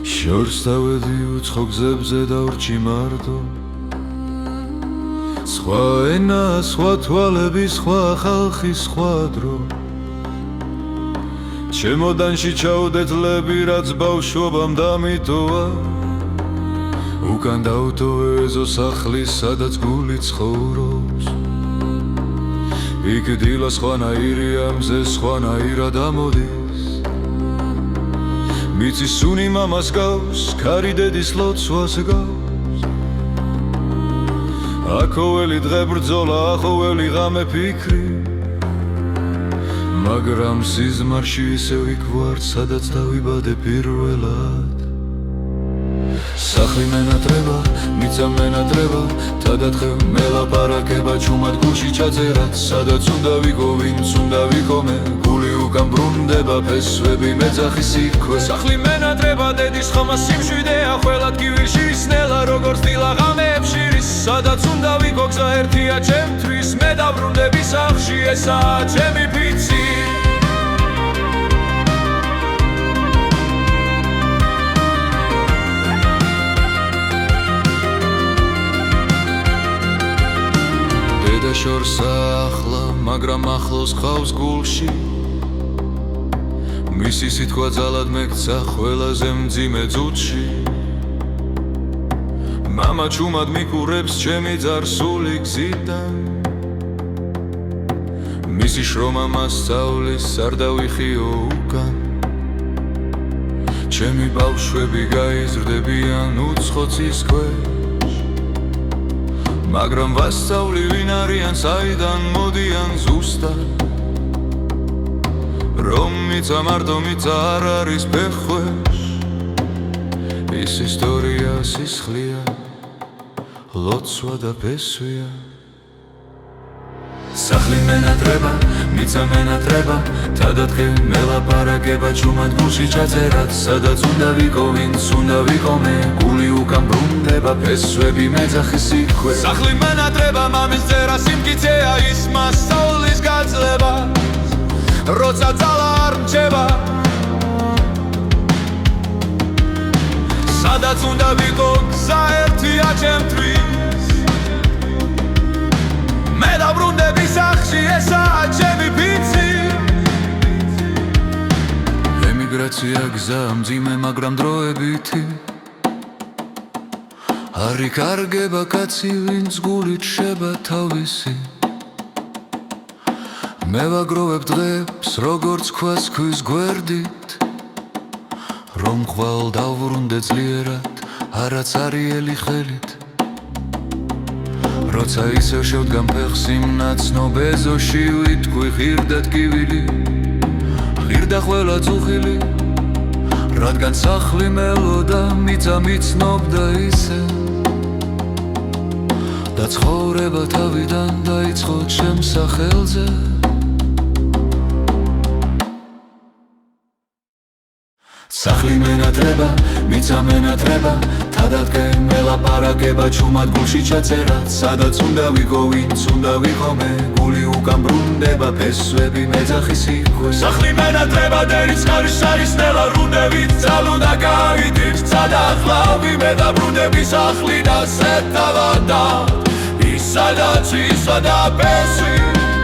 შორს დავედი უცხო გზებზე და ვრჩი მარტო სხვა ენა, სხვა თვალები, სხვა ხალხი, სხვა დრო ჩემოდანში ჩაუდე თლები, რაც ბავშვობამ დამიტოვა უკან დავტოვე ეზო სახლი, სადაც გული ცხოვრობს იქ დილა სხვანაირია, მზე სხვანაირად ამოდის მიწის სუნი მამას გავს, ქარი დედის ლოცვას გავს ახოველი დღე ბრძოლა, ახოველი ღამე ფიქრი მაგრამ სიზმარში ისევ იქ ვარ, სადაც დავიბადე პირველად სახლი მენატრება, მიწა მენატრება, თადათხე მელაპარაკება ჩუმად გულში ჩაწერად სადაც უნდა ვიყო, ვინც უნდა ვიყო მე გული უკან ბრუნდება, ფესვები მეძახი სიქვე სახლი მენატრება, დედის ხმა სიმშვიდეა ყველად კივილში ისნელა როგორც დილა ღამეებში სადაც უნდა ვიყო, გზა ერთია ჩემთვის მე დაბრუნდები სახლში, ესაა ჩემი ფიცი შორსა ახლა, მაგრამ ახლოს ხავს გულში მისი სიტყვა ძალად მეკცა ყველაზე მძიმე ძუთში მამა ჩუმად მიყურებს ჩემი ძარსული გზიდან მისი შრომა მასწავლის არ დავიხიო უკან ჩემი ბავშვები გაიზრდებიან უცხო ცის ქვეშ მაგრამ ვასწავლი ვინ არიან, საიდან მოდიან ზუსტად რომ მიწა მარტო მიწა არ არის ფეხქვეშ ის ისტორია სისხლია, ლოცვა და ფესვია სახლი მენატრება, მიწა მენატრება, თადათხე მელაპარაკება ჩუმად გულში ჩაწერად სადაც უნდა ვიყო, ვინც უნდა ვიყო მე გული უკან ბრუნდება, ფესვები მეძახი სიქვე სახლი მენატრება, მამის წერა სიმკიცეა ის მასწავლის გაძლება როცა ძალა არ მრჩება სადაც უნდა ვიყო, გზა ერთია ჩემთვის მე დაბრუნდები სახლში, ესაა ჩემი ფიცი ემიგრაცია გზა მძიმე, მაგრამ დროებითი არ იკარგება კაცი, ვინც გულით შეება თავისი მე ვაგროვებ დღეებს, როგორც ქვას ქვის გვერდით რომ ხვალ დავვრუნდე ძლიერად, არაც არიელი ხელით როცა ისევ შევდგამ ფეხს იმ ნაცნობ ეზოში ვიტყვი ღირდად კივილი ღირდა ყველა წუხილი რადგან სახლი მელოდა, მიწა მიცნობდა ისე და ცხოვრება თავიდან დაიწყო ჩემს სახელზე სახლი მენატრება, მიწა მენატრება, თადათხე მელაპარაკება ჩუმად გულში ჩაწერად სადაც უნდა ვიყო, ვინც უნდა ვიყო მე გული უკან ბრუნდება, ფესვები მეძახი სიქვე სახლი მენატრება, დერის ხარის არის ნელა რუნდებით ძალუდა გაიდით სადახლავი მე დაბრუნდები სახლი და სეტავადა ის სადაც ისა და ფესვი